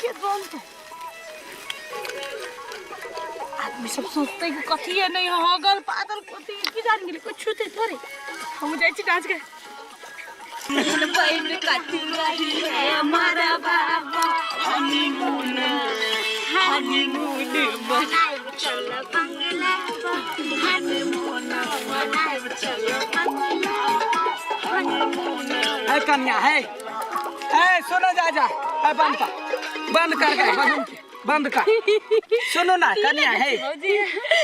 के बंद आदमी सब सोचते कि कथी है नहीं हगल पागल कथी की जान गेली कुछ छूते थोड़े हम जाई छी डांस के बैल कथी रही है हमारा बाबा हनीमून बनाए चलो बंगला हनीमून बनाए चलो बंगला हनीमून है कन्या है सुनो जा बंद कर बंद कर सुनो ना कन्या है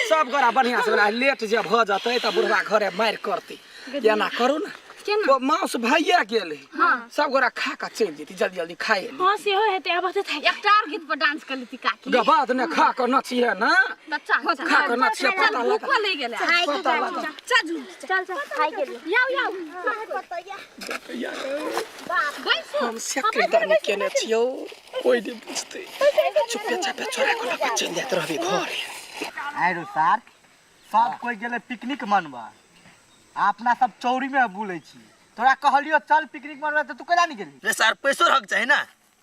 सब गोरा बढ़िया से लेट जब हो जाते तो बुढ़वा घरे मार करती या ना करू ना तो मांस भैया गेले सब गोरा खा का चल जेती जल्दी जल्दी खाए हां से हो हेते अब त एकटा और गीत पर डांस कर लेती काकी गबाद ने खा कर नचिए ना खा कर नचिए पता लगा भूख ले गेले चल खाई गेले याओ हम सेक्रेटरी केने छियो कोई नहीं बुझते चुपे चापे चोरा को लपा चल जात रहबे घर आइरो सर सब कोई गेले पिकनिक मनबा अपना सब चौरी में बुलै छी तोरा कहलियो चल पिकनिक मनबा त तू केला नहीं गेली रे सर पैसो रख चाहे ना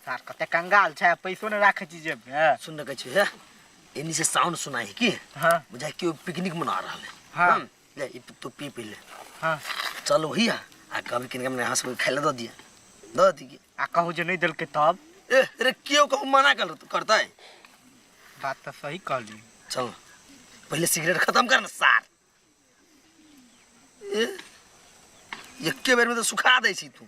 सर कते कंगाल छै पैसो न राखे छी जेब में सुन न कहै है एनी से साउंड सुनाई की हां बुझाइ कि पिकनिक मना रहले हां ले ई तो पी ले हां चलो हिया आ कभी किन हमने हंस के खाइले दो दी आ कहू जे नहीं देलके तब ए रे क्यों कहू मना करता है बात तो सही कहली चलो पहले सिगरेट खत्म कर ना सार एक के बेर में तो सुखा दे छी तू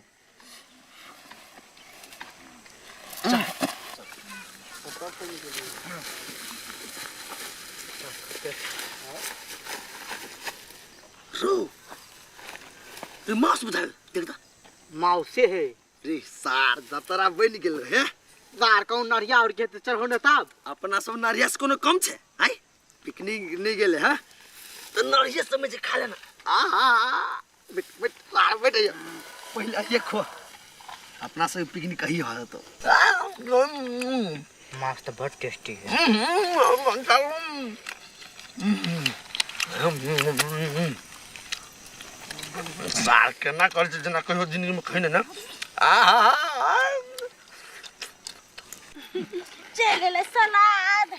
रो रे मास बुझा देखता माऊ से है रे सार जतरा बन गेल है बार कहू नरिया और के चढ़ो न तब अपना सब नारिया से कोनो कम छे आई पिकनिक नहीं गेले हैं तो नारिया समझ खा लेना बेट पहले ये खो अपना सब पिकनिक कहीं हो तो मास तो बहुत टेस्टी है सार केना कर जना कहियो जिंदगी में खइने ना चले सलाद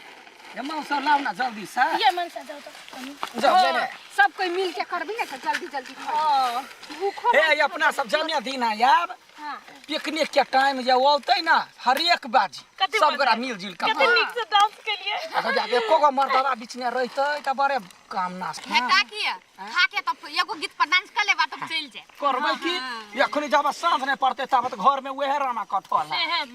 ये मांस लाओ ना जल्दी से ये मन से जाओ तो जाओ ले सब कोई मिल के करबी ना तो जल्दी हां भूखो ए अपना सब जानिया दिन है यार पिकनिक के टाइम जे औते ना हर एक बाजी सब गोरा मिल जुल के कते नीक से डांस के लिए अगर जाके एको मर्दवा बीच में रहते त बड़े काम नाश है काकी खा के तो एगो गीत पर डांस कर लेबा तो चल जाए करबै की एखनी जब साँझ नहीं पड़ते तब घर में वहे राना कठल है